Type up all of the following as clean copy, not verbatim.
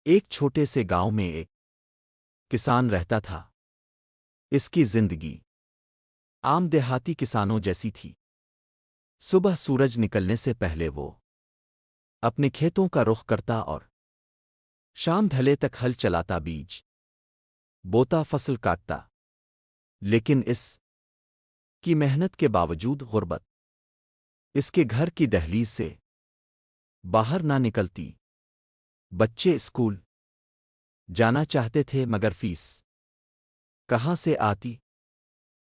ایک چھوٹے سے گاؤں میں ایک کسان رہتا تھا۔ اس کی زندگی عام دیہاتی کسانوں جیسی تھی۔ صبح سورج نکلنے سے پہلے وہ اپنے کھیتوں کا رخ کرتا اور شام ڈھلے تک ہل چلاتا، بیج بوتا، فصل کاٹتا۔ لیکن اس کی محنت کے باوجود غربت اس کے گھر کی دہلیز سے باہر نہ نکلتی۔ بچے اسکول جانا چاہتے تھے مگر فیس کہاں سے آتی؟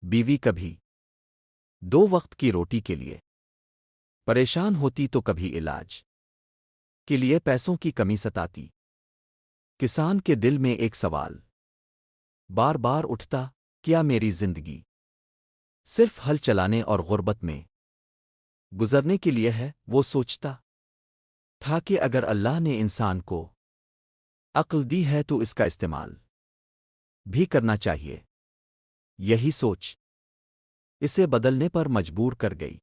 بیوی کبھی 2 وقت کی روٹی کے لیے پریشان ہوتی تو کبھی علاج کے لیے پیسوں کی کمی ستاتی۔ کسان کے دل میں ایک سوال بار بار اٹھتا، کیا میری زندگی صرف ہل چلانے اور غربت میں گزرنے کے لیے ہے؟ وہ سوچتا تھا کہ اگر اللہ نے انسان کو عقل دی ہے تو اس کا استعمال بھی کرنا چاہیے۔ یہی سوچ اسے بدلنے پر مجبور کر گئی۔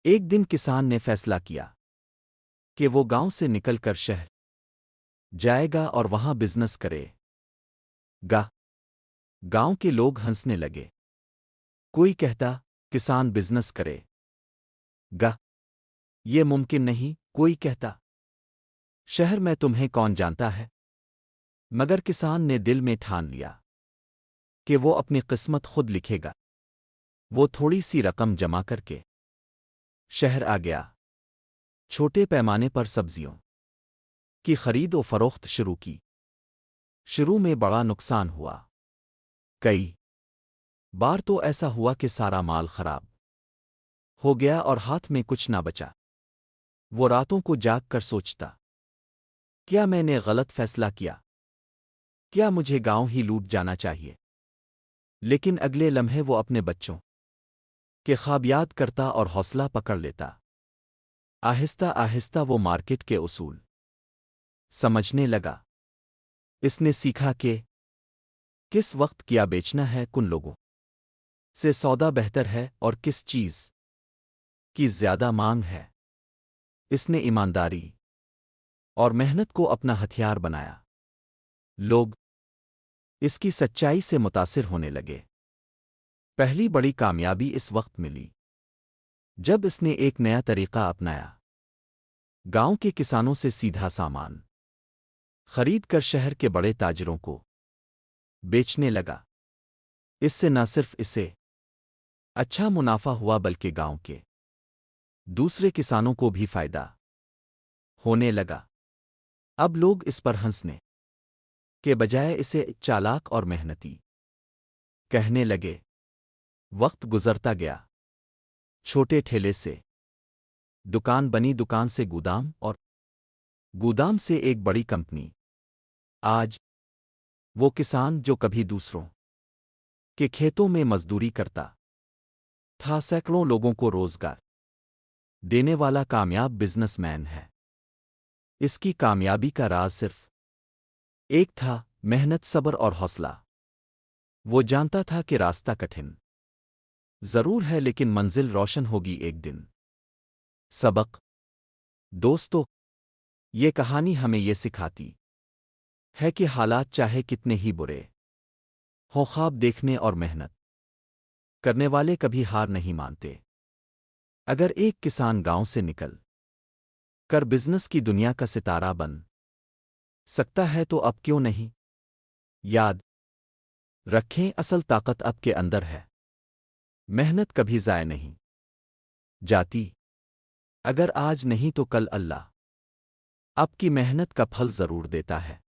ایک دن کسان نے فیصلہ کیا کہ وہ گاؤں سے نکل کر شہر جائے گا اور وہاں بزنس کرے گا۔ گاؤں کے لوگ ہنسنے لگے۔ کوئی کہتا کسان بزنس کرے گا، یہ ممکن نہیں۔ کوئی کہتا شہر میں تمہیں کون جانتا ہے۔ مگر کسان نے دل میں ٹھان لیا کہ وہ اپنی قسمت خود لکھے گا۔ وہ تھوڑی سی رقم جمع کر کے شہر آ گیا۔ چھوٹے پیمانے پر سبزیوں کی خرید و فروخت شروع کی۔ شروع میں بڑا نقصان ہوا۔ کئی بار تو ایسا ہوا کہ سارا مال خراب ہو گیا اور ہاتھ میں کچھ نہ بچا۔ وہ راتوں کو جاگ کر سوچتا، کیا میں نے غلط فیصلہ کیا؟ کیا مجھے گاؤں ہی لوٹ جانا چاہیے؟ لیکن اگلے لمحے وہ اپنے بچوں کے خواب یاد کرتا اور حوصلہ پکڑ لیتا۔ آہستہ آہستہ وہ مارکیٹ کے اصول سمجھنے لگا۔ اس نے سیکھا کہ کس وقت کیا بیچنا ہے، کن لوگوں سے سودا بہتر ہے اور کس چیز کی زیادہ مانگ ہے۔ اس نے ایمانداری اور محنت کو اپنا ہتھیار بنایا۔ لوگ اس کی سچائی سے متاثر ہونے لگے۔ پہلی بڑی کامیابی اس وقت ملی جب اس نے ایک نیا طریقہ اپنایا۔ گاؤں کے کسانوں سے سیدھا سامان خرید کر شہر کے بڑے تاجروں کو بیچنے لگا۔ اس سے نہ صرف اسے اچھا منافع ہوا بلکہ گاؤں کے دوسرے کسانوں کو بھی فائدہ ہونے لگا۔ اب لوگ اس پر ہنسنے کے بجائے اسے چالاک اور محنتی کہنے لگے۔ وقت گزرتا گیا۔ چھوٹے ٹھیلے سے دکان بنی، دکان سے گودام اور گودام سے ایک بڑی کمپنی۔ آج وہ کسان جو کبھی دوسروں کے کھیتوں میں مزدوری کرتا تھا، سینکڑوں لوگوں کو روزگار دینے والا کامیاب بزنس مین ہے۔ اس کی کامیابی کا راز صرف ایک تھا، محنت، صبر اور حوصلہ۔ وہ جانتا تھا کہ راستہ کٹھن ضرور ہے لیکن منزل روشن ہوگی ایک دن۔ سبق: دوستو، یہ کہانی ہمیں یہ سکھاتی ہے کہ حالات چاہے کتنے ہی برے ہوں، خواب دیکھنے اور محنت کرنے والے کبھی ہار نہیں مانتے۔ اگر ایک کسان گاؤں سے نکل کر بزنس کی دنیا کا ستارہ بن سکتا ہے تو اب کیوں نہیں؟ یاد رکھیں، اصل طاقت اب کے اندر ہے۔ محنت کبھی ضائع نہیں جاتی۔ اگر آج نہیں تو کل اللہ آپ کی محنت کا پھل ضرور دیتا ہے۔